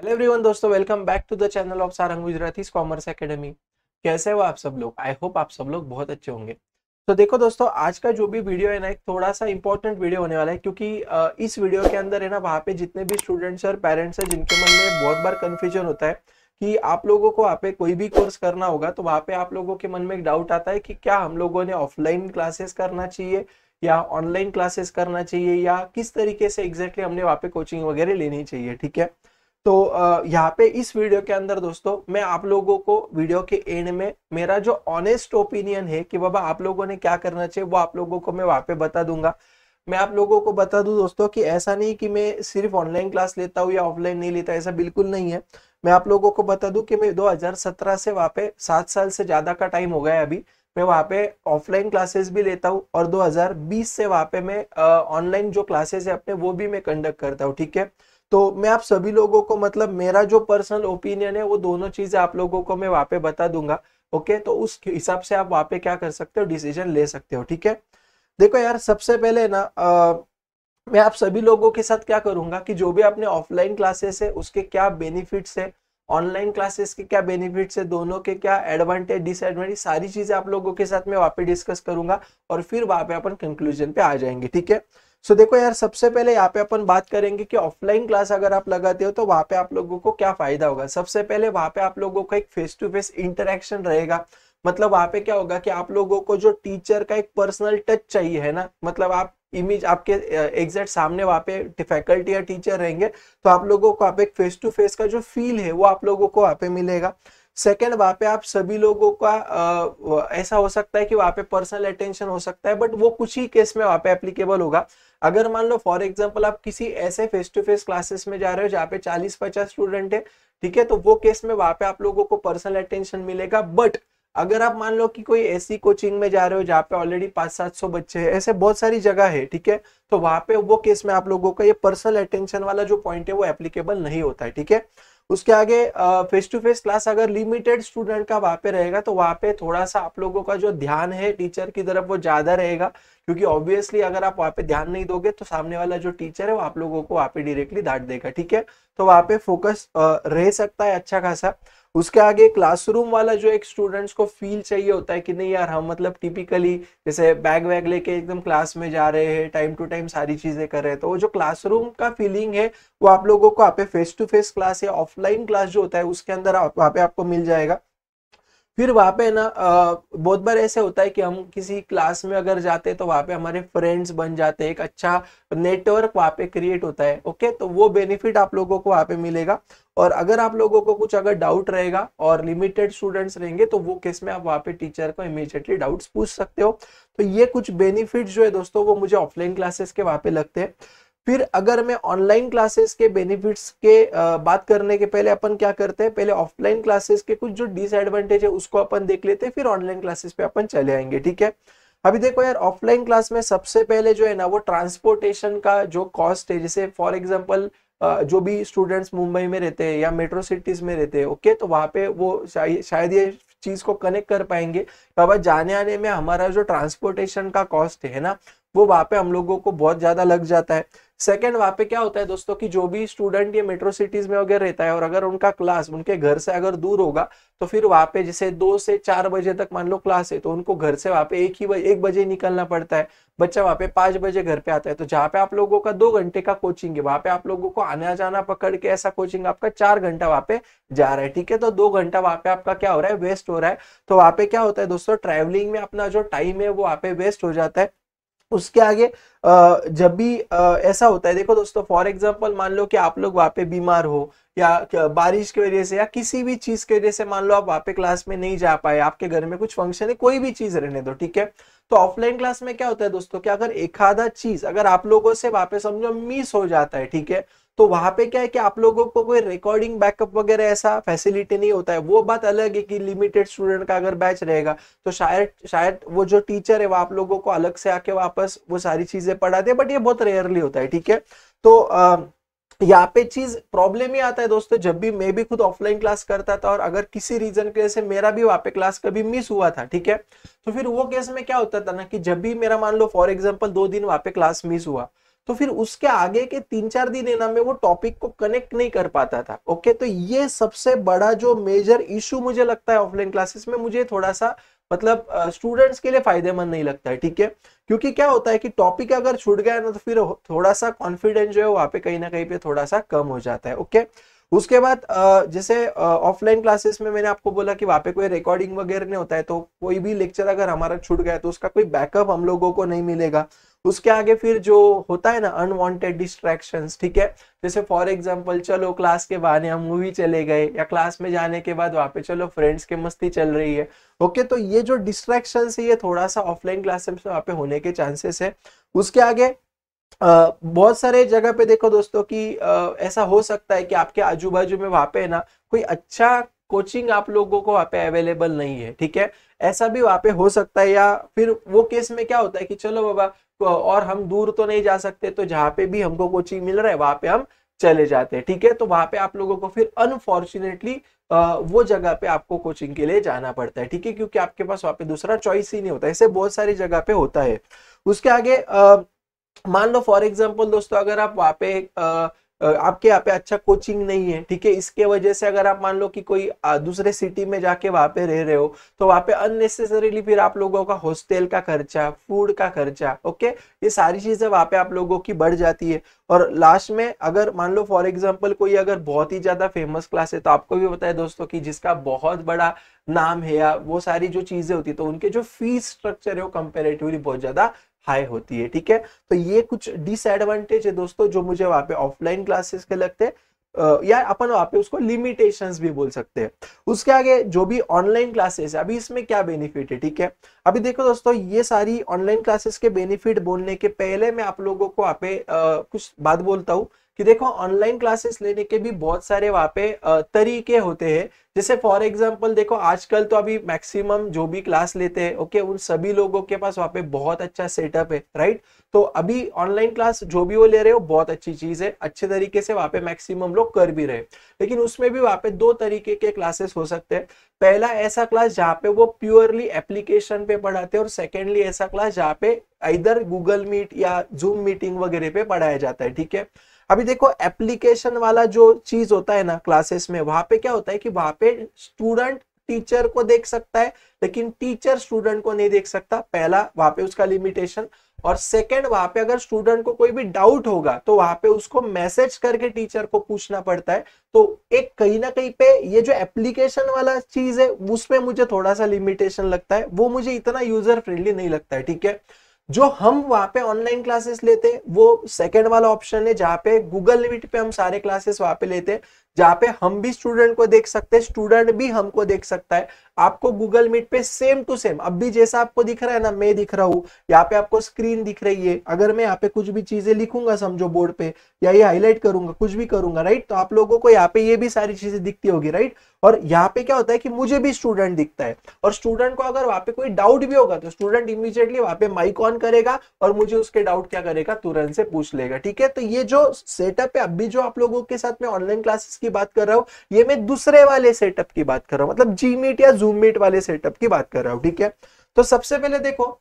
Hello everyone दोस्तों, welcome back to the channel of Sarang Gujarati commerce academy. कैसे हो आप सब लोग? आई होप आप सब लोग बहुत अच्छे होंगे। तो देखो दोस्तों, आज का जो भी वीडियो है ना, एक थोड़ा सा इंपॉर्टेंट वीडियो होने वाला है, क्योंकि इस वीडियो के अंदर है ना, वहाँ पे जितने भी स्टूडेंट्स और पेरेंट्स हैं जिनके मन में बहुत बार कंफ्यूजन होता है कि आप लोगों को वहाँ पे कोई भी कोर्स करना होगा, तो वहाँ पे आप लोगों के मन में एक डाउट आता है कि क्या हम लोगों ने ऑफलाइन क्लासेस करना चाहिए या ऑनलाइन क्लासेस करना चाहिए, या किस तरीके से एग्जैक्टली हमने वहाँ पे कोचिंग वगैरह लेनी चाहिए। ठीक है, तो यहाँ पे इस वीडियो के अंदर दोस्तों, मैं आप लोगों को वीडियो के एंड में मेरा जो ऑनेस्ट ओपिनियन है कि बाबा आप लोगों ने क्या करना चाहिए, वो आप लोगों को मैं वहाँ पे बता दूंगा। मैं आप लोगों को बता दूं दोस्तों कि ऐसा नहीं कि मैं सिर्फ ऑनलाइन क्लास लेता हूँ या ऑफलाइन नहीं लेता, ऐसा बिल्कुल नहीं है। मैं आप लोगों को बता दूं कि मैं 2017 से वहाँ पे 7 साल से ज्यादा का टाइम हो गया है अभी। मैं वहाँ पे ऑफलाइन क्लासेस भी लेता हूँ और 2020 से वहाँ पे मैं ऑनलाइन जो क्लासेस है अपने वो भी मैं कंडक्ट करता हूँ। ठीक है, तो मैं आप सभी लोगों को, मतलब मेरा जो पर्सनल ओपिनियन है वो दोनों चीजें आप लोगों को मैं वहाँ पे बता दूंगा। ओके, तो उस हिसाब से आप वहाँ पे क्या कर सकते हो, डिसीजन ले सकते हो। ठीक है, देखो यार, सबसे पहले ना मैं आप सभी लोगों के साथ क्या करूंगा कि जो भी अपने ऑफलाइन क्लासेस है उसके क्या बेनिफिट्स है, ऑनलाइन क्लासेस के क्या बेनिफिट्स है, दोनों के क्या एडवांटेज डिसएडवांटेज, सारी चीजें आप लोगों के साथ में वहाँ पे डिस्कस करूंगा और फिर वहाँ पे अपन कंक्लूजन पे आ जाएंगे। ठीक है, सो देखो यार, सबसे पहले यहाँ पे अपन बात करेंगे कि ऑफलाइन क्लास अगर आप लगाते हो तो वहाँ पे आप लोगों को क्या फायदा होगा। सबसे पहले वहाँ पे आप लोगों का एक फेस टू फेस इंटरेक्शन रहेगा। मतलब वहाँ पे क्या होगा कि आप लोगों को जो टीचर का एक पर्सनल टच चाहिए है ना, मतलब आप इमेज आपके एग्जैक्ट सामने वहाँ पे फैकल्टी या टीचर रहेंगे, तो आप लोगों को आप एक फेस टू फेस का जो फील है वो आप लोगों को वहाँ पे मिलेगा। सेकेंड, वहाँ पे आप सभी लोगों का ऐसा हो सकता है कि वहाँ पे पर्सनल अटेंशन हो सकता है, बट वो कुछ ही केस में वहाँ पे एप्लीकेबल होगा। अगर मान लो फॉर एग्जांपल आप किसी ऐसे फेस टू फेस क्लासेस में जा रहे हो जहाँ पे 40-50 स्टूडेंट है, ठीक है, तो वो केस में वहाँ पे आप लोगों को पर्सनल अटेंशन मिलेगा। बट अगर आप मान लो कि कोई ऐसी कोचिंग में जा रहे हो जहाँ पे ऑलरेडी 500-700 बच्चे हैं, ऐसे बहुत सारी जगह है, ठीक है, तो वहां पे वो केस में आप लोगों का ये पर्सनल अटेंशन वाला जो पॉइंट है वो एप्लीकेबल नहीं होता है। ठीक है, उसके आगे फेस टू फेस क्लास अगर लिमिटेड स्टूडेंट का वहां पे रहेगा तो वहां पे थोड़ा सा आप लोगों का जो ध्यान है टीचर की तरफ वो ज्यादा रहेगा, क्योंकि ऑब्वियसली अगर आप वहां पे ध्यान नहीं दोगे तो सामने वाला जो टीचर है वो आप लोगों को वहां पे डायरेक्टली डांट देगा। ठीक है, तो वहां पे फोकस रह सकता है अच्छा खासा। उसके आगे क्लासरूम वाला जो एक स्टूडेंट्स को फील चाहिए होता है कि नहीं यार, हम मतलब टिपिकली जैसे बैग वैग लेके एकदम क्लास में जा रहे हैं, टाइम टू टाइम सारी चीजें कर रहे हैं, तो वो जो क्लासरूम का फीलिंग है वो आप लोगों को वहाँ पे फेस टू फेस क्लास या ऑफलाइन क्लास जो होता है उसके अंदर वहाँ पे आपको मिल जाएगा। फिर वहां पे ना बहुत बार ऐसे होता है कि हम किसी क्लास में अगर जाते हैं तो वहां पे हमारे फ्रेंड्स बन जाते हैं, एक अच्छा नेटवर्क वहां पे क्रिएट होता है। ओके, तो वो बेनिफिट आप लोगों को वहां पे मिलेगा। और अगर आप लोगों को कुछ अगर डाउट रहेगा और लिमिटेड स्टूडेंट्स रहेंगे तो वो केस में आप वहां पे टीचर को इमीडिएटली डाउट्स पूछ सकते हो। तो ये कुछ बेनिफिट जो है दोस्तों वो मुझे ऑफलाइन क्लासेस के वहां पे लगते हैं। फिर अगर मैं ऑनलाइन क्लासेस के बेनिफिट्स के बात करने के पहले अपन क्या करते हैं, पहले ऑफलाइन क्लासेस के कुछ जो डिसएडवांटेज है उसको अपन देख लेते हैं, फिर ऑनलाइन क्लासेस पे अपन चले आएंगे। ठीक है, अभी देखो यार, ऑफलाइन क्लास में सबसे पहले जो है ना वो ट्रांसपोर्टेशन का जो कॉस्ट है, जैसे फॉर एग्जांपल जो भी स्टूडेंट्स मुंबई में रहते हैं या मेट्रो सिटीज में रहते हैं, ओके, तो वहां पे वो शायद ये चीज को कनेक्ट कर पाएंगे। बाबा जाने आने में हमारा जो ट्रांसपोर्टेशन का कॉस्ट है ना, वो वहां पे हम लोगों को बहुत ज्यादा लग जाता है। सेकंड, वहां पे क्या होता है दोस्तों कि जो भी स्टूडेंट ये मेट्रो सिटीज में वगैरह रहता है और अगर उनका क्लास उनके घर से अगर दूर होगा, तो फिर वहां पे जैसे 2 से 4 बजे तक मान लो क्लास है, तो उनको घर से वहां पे 1 बजे निकलना पड़ता है। बच्चा वहां पे 5 बजे घर पे आता है, तो जहाँ पे आप लोगों का 2 घंटे का कोचिंग है, वहां पे आप लोगों को आना जाना पकड़ के ऐसा कोचिंग आपका 4 घंटा वहां पे जा रहा है। ठीक है, तो 2 घंटा वहां पे आपका क्या हो रहा है, वेस्ट हो रहा है। तो वहां पे क्या होता है दोस्तों, ट्रैवलिंग में अपना जो टाइम है वो वहां पे वेस्ट हो जाता है। उसके आगे जब भी ऐसा होता है, देखो दोस्तों, फॉर एग्जांपल मान लो कि आप लोग वहां पे बीमार हो या बारिश की वजह से या किसी भी चीज की वजह से मान लो आप वहां पे क्लास में नहीं जा पाए, आपके घर में कुछ फंक्शन है, कोई भी चीज रहने दो, ठीक है, तो ऑफलाइन क्लास में क्या होता है दोस्तों कि अगर एक आधा चीज अगर आप लोगों से वहां पे समझो मिस हो जाता है, ठीक है, तो वहां पे क्या है कि आप लोगों को कोई रिकॉर्डिंग बैकअप वगैरह ऐसा फैसिलिटी नहीं होता है। वो बात अलग है कि लिमिटेड स्टूडेंट का अगर बैच रहेगा तो शायद शायद वो जो टीचर है वो आप लोगों को अलग से आके वापस वो सारी चीजें पढ़ाते हैं, बट ये बहुत रेयरली होता है। ठीक है, तो यहाँ पे चीज प्रॉब्लम ही आता है दोस्तों, जब भी मैं भी खुद ऑफलाइन क्लास करता था और अगर किसी रीजन की वजह से मेरा भी वहां पे क्लास कभी मिस हुआ था, ठीक है, तो फिर वो केस में क्या होता था ना कि जब भी मेरा मान लो फॉर एग्जांपल 2 दिन वहां पे क्लास मिस हुआ, तो फिर उसके आगे के 3-4 दिन है ना मैं वो टॉपिक को कनेक्ट नहीं कर पाता था। ओके, तो ये सबसे बड़ा जो मेजर इशू मुझे लगता है ऑफलाइन क्लासेस में, मुझे थोड़ा सा मतलब स्टूडेंट्स के लिए फायदेमंद नहीं लगता है। ठीक है, क्योंकि क्या होता है कि टॉपिक अगर छूट गया ना तो फिर थोड़ा सा कॉन्फिडेंस जो है वहां पे कहीं ना कहीं पे थोड़ा सा कम हो जाता है। ओके, उसके बाद जैसे ऑफलाइन क्लासेस में मैंने आपको बोला कि वहां पे कोई रिकॉर्डिंग वगैरह नहीं होता है, तो कोई भी लेक्चर अगर हमारा छूट गया तो उसका कोई बैकअप हम लोगों को नहीं मिलेगा। उसके आगे फिर जो होता है ना अनवांटेड डिस्ट्रैक्शंस, ठीक है, जैसे फॉर एग्जांपल चलो क्लास के बहाने हम मूवी चले गए, या क्लास में जाने के बाद वहां पे चलो फ्रेंड्स की मस्ती चल रही है। ओके, तो ये जो डिस्ट्रैक्शंस है ये थोड़ा सा ऑफलाइन क्लासेस में वहां पे होने के चांसेस है। उसके आगे बहुत सारे जगह पे देखो दोस्तों कि ऐसा हो सकता है कि आपके आजू बाजू में वहां पे है ना कोई अच्छा कोचिंग आप लोगों को वहां पे अवेलेबल नहीं है। ठीक है, ऐसा भी वहां पे हो सकता है, या फिर वो केस में क्या होता है कि चलो बाबा और हम दूर तो नहीं जा सकते, तो जहाँ पे भी हमको कोचिंग मिल रहा है वहां पे हम चले जाते हैं। ठीक है, तो वहां पे आप लोगों को फिर अनफॉर्चुनेटली वो जगह पे आपको कोचिंग के लिए जाना पड़ता है। ठीक है, क्योंकि आपके पास वहां पे दूसरा चॉइस ही नहीं होता। ऐसे बहुत सारी जगह पे होता है। उसके आगे मान लो फॉर एग्जांपल दोस्तों अगर आप वहां पे आपके यहाँ पे अच्छा कोचिंग नहीं है, ठीक है, इसके वजह से अगर आप मान लो कि कोई दूसरे सिटी में जाके वहां पे रह रहे हो, तो वहां पे अननेसेसरीली फिर आप लोगों का हॉस्टल का खर्चा, फूड का खर्चा, ओके, ये सारी चीजें वहां पे आप लोगों की बढ़ जाती है। और लास्ट में अगर मान लो फॉर एग्जाम्पल कोई अगर बहुत ही ज्यादा फेमस क्लास है, तो आपको भी पता है दोस्तों कि जिसका बहुत बड़ा नाम है या वो सारी जो चीजें होती है, तो उनके जो फीस स्ट्रक्चर है वो कंपेरेटिवली बहुत ज्यादा हाई होती है। ठीक है, तो ये कुछ डिसएडवांटेज है दोस्तों जो मुझे वहां पे ऑफलाइन क्लासेस के लगते हैं, या अपन वहां पे उसको लिमिटेशंस भी बोल सकते हैं। उसके आगे जो भी ऑनलाइन क्लासेस है, अभी इसमें क्या बेनिफिट है, ठीक है, अभी देखो दोस्तों ये सारी ऑनलाइन क्लासेस के बेनिफिट बोलने के पहले मैं आप लोगों को वहां पे कुछ बात बोलता हूँ कि देखो ऑनलाइन क्लासेस लेने के भी बहुत सारे वहां पे तरीके होते हैं। जैसे फॉर एग्जांपल देखो आजकल तो अभी मैक्सिमम जो भी क्लास लेते हैं, ओके, उन सभी लोगों के पास वहां पे बहुत अच्छा सेटअप है, राइट। तो अभी ऑनलाइन क्लास जो भी वो ले रहे हो बहुत अच्छी चीज है, अच्छे तरीके से वहां पे मैक्सिमम लोग कर भी रहे। लेकिन उसमें भी वहां पे दो तरीके के क्लासेस हो सकते हैं। पहला ऐसा क्लास जहाँ पे वो प्योरली एप्लीकेशन पे पढ़ाते हैं, और सेकेंडली ऐसा क्लास जहाँ पे इधर गूगल मीट या जूम मीटिंग वगैरह पे पढ़ाया जाता है। ठीक है, अभी देखो एप्लीकेशन वाला जो चीज होता है ना क्लासेस में, वहां पे क्या होता है कि वहां पे स्टूडेंट टीचर को देख सकता है लेकिन टीचर स्टूडेंट को नहीं देख सकता। पहला वहां पे उसका लिमिटेशन। और सेकंड, वहां पे अगर स्टूडेंट को कोई भी डाउट होगा तो वहां पे उसको मैसेज करके टीचर को पूछना पड़ता है। तो एक कहीं ना कहीं पे ये जो एप्लीकेशन वाला चीज है उसमें मुझे थोड़ा सा लिमिटेशन लगता है, वो मुझे इतना यूजर फ्रेंडली नहीं लगता है। ठीक है, जो हम वहां पे ऑनलाइन क्लासेस लेते हैं वो सेकंड वाला ऑप्शन है, जहाँ पे गूगल मीट पे हम सारे क्लासेस वहां पे लेते हैं, जहाँ पे हम भी स्टूडेंट को देख सकते हैं, स्टूडेंट भी हमको देख सकता है। आपको गूगल मीट पे सेम टू सेम अब भी जैसा आपको दिख रहा है ना, मैं दिख रहा हूँ, यहाँ पे आपको स्क्रीन दिख रही है। अगर मैं यहाँ पे कुछ भी चीजें लिखूंगा समझो बोर्ड पे, या ये हाईलाइट करूंगा, कुछ भी करूंगा, राइट, तो आप लोगों को यहाँ पे ये भी सारी चीजें दिखती होगी, राइट। और यहाँ पे क्या होता है कि मुझे भी स्टूडेंट दिखता है, और स्टूडेंट को अगर वहां पे कोई डाउट भी होगा तो स्टूडेंट इमीडिएटली वहां पे माइक ऑन करेगा और मुझे उसके डाउट क्या करेगा, तुरंत से पूछ लेगा। ठीक है, तो ये जो सेटअप है अभी जो आप लोगों के साथ में ऑनलाइन क्लासेस की बात कर रहा हूँ, ये मैं दूसरे वाले सेटअप की बात कर रहा हूँ, मतलब जी मीट या जूम मीट वाले सेटअप की बात कर रहा हूँ। ठीक है, तो सबसे पहले देखो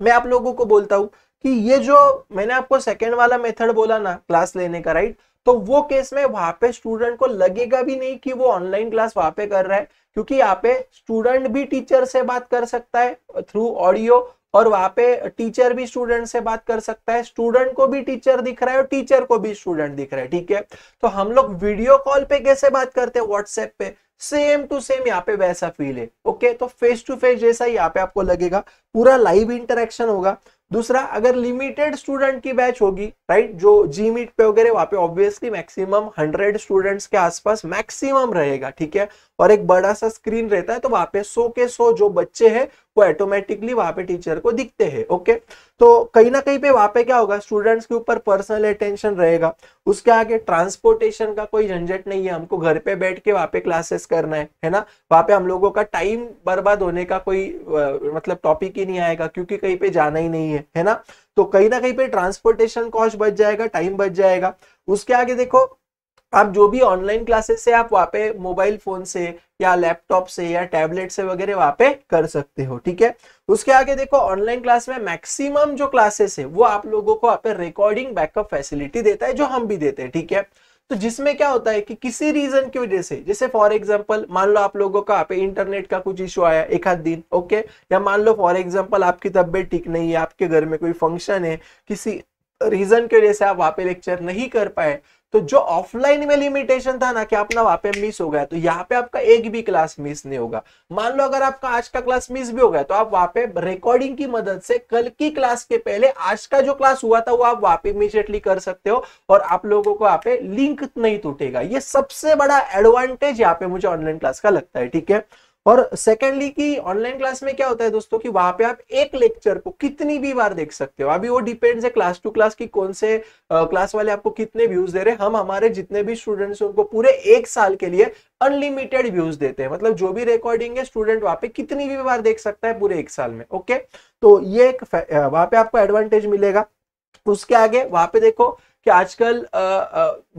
मैं आप लोगों को बोलता हूं कि ये जो मैंने आपको सेकंड वाला मेथड बोला ना क्लास लेने का, राइट, तो वो केस में वहां पे स्टूडेंट को लगेगा भी नहीं कि वो ऑनलाइन क्लास वहां पे कर रहा है, क्योंकि यहाँ पे स्टूडेंट भी टीचर से बात कर सकता है थ्रू ऑडियो, और वहां पे टीचर भी स्टूडेंट से बात कर सकता है, स्टूडेंट को भी टीचर दिख रहा है और टीचर को भी स्टूडेंट दिख रहा है। ठीक है, तो हम लोग वीडियो कॉल पे कैसे बात करते हैं, व्हाट्सएप पे, सेम टू सेम यहाँ पे वैसा फील है। ओके, तो फेस टू फेस जैसा यहाँ पे आपको लगेगा, पूरा लाइव इंटरेक्शन होगा। दूसरा, अगर लिमिटेड स्टूडेंट की बैच होगी, राइट, जो जी मीट पे वगैरह, वहां पे ऑब्वियसली मैक्सिमम 100 स्टूडेंट्स के आसपास मैक्सिमम रहेगा। ठीक है, और एक बड़ा सा स्क्रीन रहता है, तो वहां पे 100 के 100 जो बच्चे हैं वो ऑटोमेटिकली वहां पे टीचर को दिखते हैं। ओके, तो कहीं ना कहीं पे वहां पे क्या होगा, स्टूडेंट्स के ऊपर पर्सनल अटेंशन रहेगा। उसके आगे ट्रांसपोर्टेशन का कोई झंझट नहीं है, हमको घर पे बैठ के वहां पे क्लासेस करना है ना, वहां पे हम लोगों का टाइम बर्बाद होने का कोई मतलब टॉपिक ही नहीं आएगा, क्योंकि कहीं पे जाना ही नहीं है ना। तो कहीं ना कहीं पे ट्रांसपोर्टेशन कॉस्ट बच जाएगा, टाइम बच जाएगा। उसके आगे देखो आप जो भी ऑनलाइन क्लासेस है आप वहाँ पे मोबाइल फोन से या लैपटॉप से या टैबलेट से वगैरह वहाँ पे कर सकते हो, ठीक है। उसके आगे देखो, ऑनलाइन क्लास में मैक्सिमम जो क्लासेस है वो आप लोगों को वहाँ पे रिकॉर्डिंग बैकअप फैसिलिटी देता है, जो हम भी देते हैं, ठीक है। तो जिसमें क्या होता है कि किसी रीजन की वजह से, जैसे फॉर एग्जांपल मान लो आप लोगों का पे इंटरनेट का कुछ इशू आया एक आध दिन, ओके, या मान लो फॉर एग्जांपल आपकी तबीयत ठीक नहीं है, आपके घर में कोई फंक्शन है, किसी रीजन की वजह से आप वहां पे लेक्चर नहीं कर पाए, तो जो ऑफलाइन में लिमिटेशन था ना कि अपना वहां पे मिस हो गया, तो यहाँ पे आपका एक भी क्लास मिस नहीं होगा। मान लो अगर आपका आज का क्लास मिस भी हो गया तो आप वहां पे रिकॉर्डिंग की मदद से कल की क्लास के पहले आज का जो क्लास हुआ था वो आप वहां पे इमीडिएटली कर सकते हो और आप लोगों को वहां पे लिंक नहीं टूटेगा। ये सबसे बड़ा एडवांटेज यहाँ पे मुझे ऑनलाइन क्लास का लगता है, ठीक है। और सेकेंडली कि ऑनलाइन क्लास में क्या होता है दोस्तों कि वहां पे आप एक लेक्चर को कितनी भी बार देख सकते हो। अभी वो डिपेंड्स है क्लास टू क्लास की कौन से क्लास वाले आपको कितने व्यूज दे रहे हैं। हम हमारे जितने भी स्टूडेंट्स हैं उनको पूरे एक साल के लिए अनलिमिटेड व्यूज देते हैं, मतलब जो भी रिकॉर्डिंग है स्टूडेंट वहां पे कितनी भी बार देख सकता है पूरे एक साल में, ओके। तो ये एक वहां पे आपको एडवांटेज मिलेगा। उसके आगे वहां पे देखो कि आजकल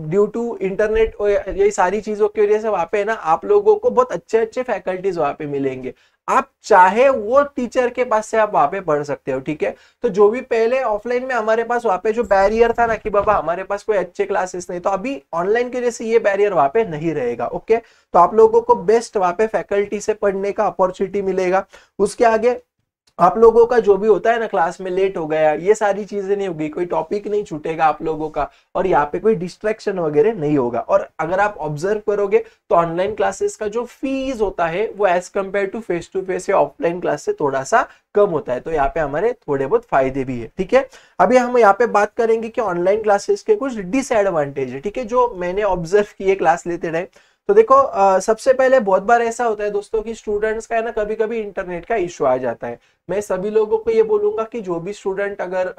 ड्यू टू इंटरनेट और ये सारी चीजों की वजह से वहां पे ना आप लोगों को बहुत अच्छे अच्छे फैकल्टीज वहां पे मिलेंगे। आप चाहे वो टीचर के पास से आप वहां पे पढ़ सकते हो, ठीक है। तो जो भी पहले ऑफलाइन में हमारे पास वहां पे जो बैरियर था ना कि बाबा हमारे पास कोई अच्छे क्लासेस नहीं, तो अभी ऑनलाइन की वजह से ये बैरियर वहां पे नहीं रहेगा, ओके। तो आप लोगों को बेस्ट वहां पे फैकल्टी से पढ़ने का अपॉर्चुनिटी मिलेगा। उसके आगे आप लोगों का जो भी होता है ना क्लास में लेट हो गया, ये सारी चीजें नहीं होगी, कोई टॉपिक नहीं छूटेगा आप लोगों का, और यहाँ पे कोई डिस्ट्रैक्शन वगैरह नहीं होगा। और अगर आप ऑब्जर्व करोगे तो ऑनलाइन क्लासेस का जो फीस होता है वो एज कम्पेयर टू फेस या ऑफलाइन क्लास से थोड़ा सा कम होता है। तो यहाँ पे हमारे थोड़े बहुत फायदे भी है, ठीक है। अभी हम यहाँ पे बात करेंगे कि ऑनलाइन क्लासेस के कुछ डिसएडवांटेज है, ठीक है, जो मैंने ऑब्जर्व किए क्लास लेते रहे। तो देखो सबसे पहले बहुत बार ऐसा होता है दोस्तों कि स्टूडेंट्स का है ना कभी कभी इंटरनेट का इश्यू आ जाता है। मैं सभी लोगों को ये बोलूंगा कि जो भी स्टूडेंट अगर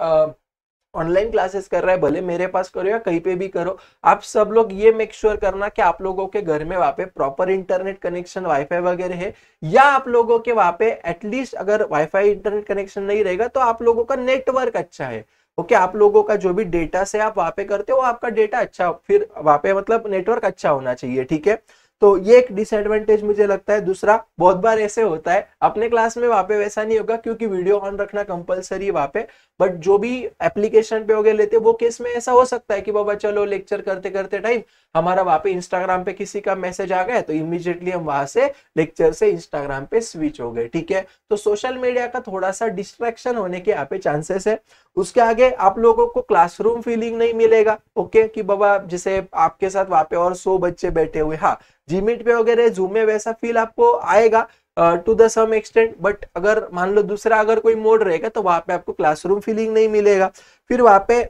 ऑनलाइन क्लासेस कर रहा है, भले मेरे पास करो या कहीं पे भी करो, आप सब लोग ये मेक श्योर करना कि आप लोगों के घर में वहां पे प्रॉपर इंटरनेट कनेक्शन वाईफाई वगैरह है, या आप लोगों के वहां पे एटलीस्ट अगर वाईफाई इंटरनेट कनेक्शन नहीं रहेगा तो आप लोगों का नेटवर्क अच्छा है, ओके। आप लोगों का जो भी डेटा से आप वहां पे करते हो आपका डेटा अच्छा, फिर वहां पे मतलब नेटवर्क अच्छा होना चाहिए, ठीक है। तो ये एक डिसएडवांटेज मुझे लगता है। दूसरा, बहुत बार ऐसे होता है अपने क्लास में वहां पे वैसा नहीं होगा क्योंकि वीडियो ऑन रखना कंपलसरी है वहां पे, बट जो भी एप्लीकेशन पे वगैरह लेते वो केस में ऐसा हो सकता है कि बाबा चलो लेक्चर करते करते टाइम हमारा वहां पे इंस्टाग्राम पे किसी का मैसेज आ गया तो इमीडिएटली हम वहां से लेक्चर से इंस्टाग्राम पे स्विच हो गए, ठीक है। तो सोशल मीडिया का थोड़ा सा डिस्ट्रैक्शन होने के यहाँ पे चांसेस है। उसके आगे आप लोगों को क्लासरूम फीलिंग नहीं मिलेगा, ओके, कि बाबा जैसे आपके साथ वहां पे और 100 बच्चे बैठे हुए, हाँ जीमीट पे वगैरह जूम में वैसा फील आपको आएगा to the some extent, but अगर मान लो दूसरा अगर कोई मोड रहेगा तो वहां पे आपको क्लासरूम फीलिंग नहीं मिलेगा। फिर वहां पे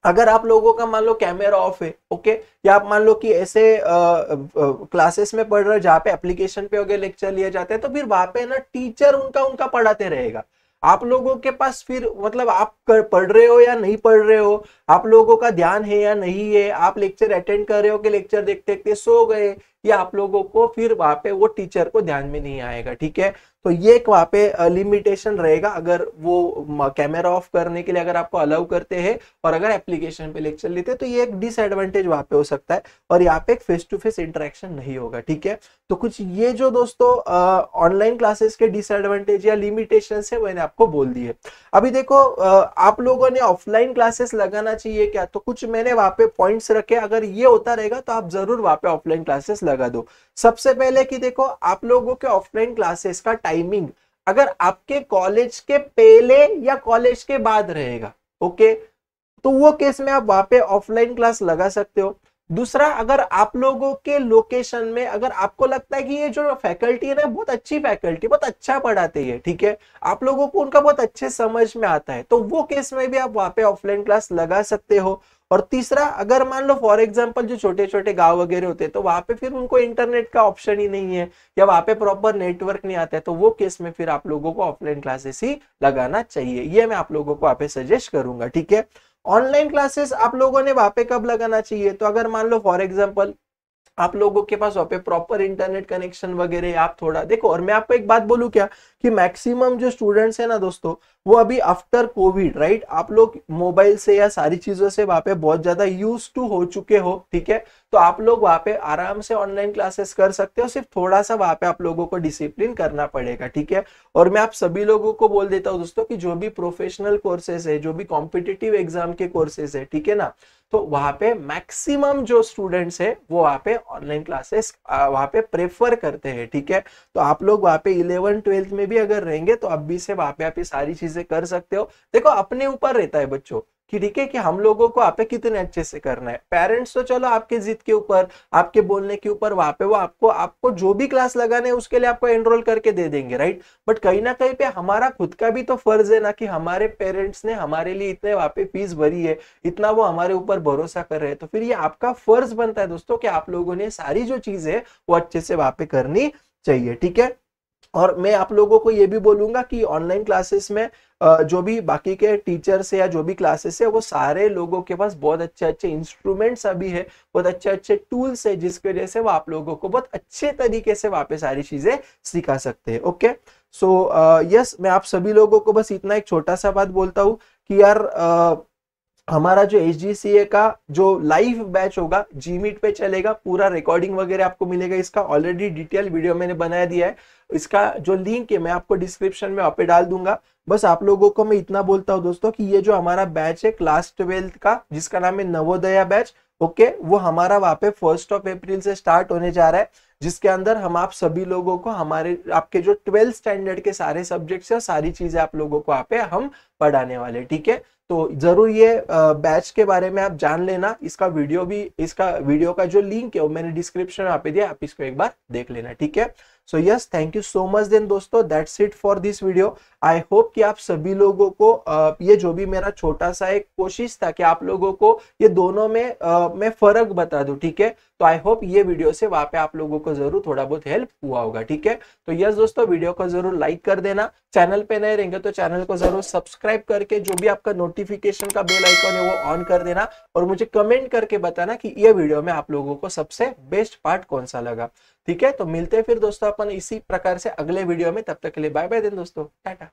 अगर आप लोगों का मान लो कैमरा ऑफ है, ओके, या आप मान लो कि ऐसे क्लासेस में पढ़ रहे हो जहाँ पे एप्लीकेशन पे वगैरह लेक्चर लिए जाते हैं, तो फिर वहां पे ना टीचर उनका पढ़ाते रहेगा। आप लोगों के पास फिर मतलब आप पढ़ रहे हो या नहीं पढ़ रहे हो, आप लोगों का ध्यान है या नहीं है, आप लेक्चर अटेंड कर रहे हो कि लेक्चर देखते देखते सो गए, या आप लोगों को फिर वहां पे वो टीचर को ध्यान में नहीं आएगा, ठीक है। तो ये एक वहां पे लिमिटेशन रहेगा अगर वो कैमरा ऑफ करने के लिए अगर आपको अलाउ करते हैं और अगर एप्लीकेशन पे लेक्चर लेते हैं, तो ये एक डिसएडवांटेज वहां पे हो सकता है और यहाँ पे एक फेस टू फेस इंटरेक्शन नहीं होगा, ठीक है। तो कुछ ये जो दोस्तों ऑनलाइन क्लासेस के डिसएडवांटेज या लिमिटेशन है मैंने आपको बोल दिए। अभी देखो आप लोगों ने ऑफलाइन क्लासेस लगाना चाहिए क्या, तो कुछ मैंने वहां पे पॉइंट्स रखे, अगर ये होता रहेगा तो आप जरूर वहां पे ऑफलाइन क्लासेस लगा दो। सबसे पहले कि देखो आप लोगों के ऑफलाइन क्लासेस का टाइमिंग अगर आपके कॉलेज के पहले या कॉलेज के बाद रहेगा, ओके, तो वो केस में आप वहां पे ऑफलाइन क्लास लगा सकते हो। दूसरा, अगर आप लोगों के लोकेशन में अगर आपको लगता है कि ये जो फैकल्टी है ना बहुत अच्छी फैकल्टी, बहुत अच्छा पढ़ाते हैं, ठीक है, आप लोगों को उनका बहुत अच्छे समझ में आता है, तो वो केस में भी आप वहां पे ऑफलाइन क्लास लगा सकते हो। और तीसरा, अगर मान लो फॉर एग्जांपल जो छोटे छोटे गांव वगैरह होते हैं तो वहां पे फिर उनको इंटरनेट का ऑप्शन ही नहीं है या वहां पे प्रॉपर नेटवर्क नहीं आता है, तो वो केस में फिर आप लोगों को ऑफलाइन क्लासेस ही लगाना चाहिए। ये मैं आप लोगों को वहां पे सजेस्ट करूंगा, ठीक है। ऑनलाइन क्लासेस आप लोगों ने वहां पे कब लगाना चाहिए, तो अगर मान लो फॉर एग्जांपल आप लोगों के पास वहाँ पे प्रॉपर इंटरनेट कनेक्शन वगैरह, आप थोड़ा देखो। और मैं आपको एक बात बोलूं क्या, कि मैक्सिमम जो स्टूडेंट्स है ना दोस्तों, वो अभी आफ्टर कोविड, राइट, आप लोग मोबाइल से या सारी चीजों से वहाँ पे बहुत ज्यादा यूज टू हो चुके हो, ठीक है। तो आप लोग वहाँ पे आराम से ऑनलाइन क्लासेस कर सकते हो, सिर्फ थोड़ा सा वहाँ पे आप लोगों को डिसिप्लिन करना पड़ेगा, ठीक है। और मैं आप सभी लोगों को बोल देता हूँ दोस्तों, कि जो भी प्रोफेशनल कोर्सेज है, जो भी कॉम्पिटिटिव एग्जाम के कोर्सेज है, ठीक है ना, तो वहां पे मैक्सिमम जो स्टूडेंट्स है वो वहां पे ऑनलाइन क्लासेस वहां पे प्रेफर करते हैं, ठीक है। तो आप लोग वहां पे 11th-12th में भी अगर रहेंगे तो अभी से वहां पे आप ये सारी चीजें कर सकते हो। देखो अपने ऊपर रहता है बच्चों कि ठीक है, कि हम लोगों को आप पे कितने अच्छे से करना है। पेरेंट्स तो चलो आपके जिद के ऊपर, आपके बोलने के ऊपर वहां पे वो आपको जो भी क्लास लगाने है उसके लिए आपको एनरोल करके दे देंगे, राइट। बट कहीं ना कहीं पे हमारा खुद का भी तो फर्ज है ना, कि हमारे पेरेंट्स ने हमारे लिए इतने वहां पे फीस भरी है, इतना वो हमारे ऊपर भरोसा कर रहे हैं, तो फिर ये आपका फर्ज बनता है दोस्तों कि आप लोगों ने सारी जो चीज है वो अच्छे से वहां पे करनी चाहिए, ठीक है। और मैं आप लोगों को ये भी बोलूंगा कि ऑनलाइन क्लासेस में जो भी बाकी के टीचर्स है या जो भी क्लासेस है, वो सारे लोगों के पास बहुत अच्छे अच्छे इंस्ट्रूमेंट्स अभी है, बहुत अच्छे अच्छे टूल्स है, जिसकी वजह से वो आप लोगों को बहुत अच्छे तरीके से वहां पे सारी चीजें सिखा सकते हैं। ओके, सो यस, मैं आप सभी लोगों को बस इतना एक छोटा सा बात बोलता हूँ कि यार हमारा जो HGCA का जो लाइव बैच होगा Gmeet पे चलेगा, पूरा रिकॉर्डिंग वगैरह आपको मिलेगा। इसका ऑलरेडी डिटेल वीडियो मैंने बना दिया है, इसका जो लिंक है मैं आपको डिस्क्रिप्शन में वहाँ पे डाल दूंगा। बस आप लोगों को मैं इतना बोलता हूँ दोस्तों कि ये जो हमारा बैच है क्लास 12th का, जिसका नाम है नवोदया बैच, ओके, वो हमारा वहाँ पे 1 अप्रैल से स्टार्ट होने जा रहा है, जिसके अंदर हम आप सभी लोगों को हमारे आपके जो 12th स्टैंडर्ड के सारे सब्जेक्ट्स है, सारी चीजें आप लोगों को यहाँ पे हम पढ़ाने वाले, ठीक है। तो जरूर ये बैच के बारे में आप जान लेना। इसका वीडियो का जो लिंक है वो मैंने डिस्क्रिप्शन में पे दिया, आप इसको एक बार देख लेना, ठीक है। So yes, thank you so much then दोस्तों, that's it for this video. I hope कि आप सभी लोगों को ये जो भी मेरा छोटा सा एक कोशिश था कि आप लोगों को ये दोनों में मैं फर्क बता दूं, ठीक है। तो आई होप ये वीडियो से वहां पे आप लोगों को जरूर थोड़ा बहुत हेल्प हुआ होगा, ठीक है। तो यस दोस्तों, वीडियो को जरूर लाइक कर देना, चैनल पे नए रहेंगे तो चैनल को जरूर सब्सक्राइब करके जो भी आपका नोटिफिकेशन का बेल आइकन है वो ऑन कर देना, और मुझे कमेंट करके बताना कि ये वीडियो में आप लोगों को सबसे बेस्ट पार्ट कौन सा लगा, ठीक है। तो मिलते हैं फिर दोस्तों अपन इसी प्रकार से अगले वीडियो में, तब तक के लिए बाय बाय देन दोस्तों, टाटा।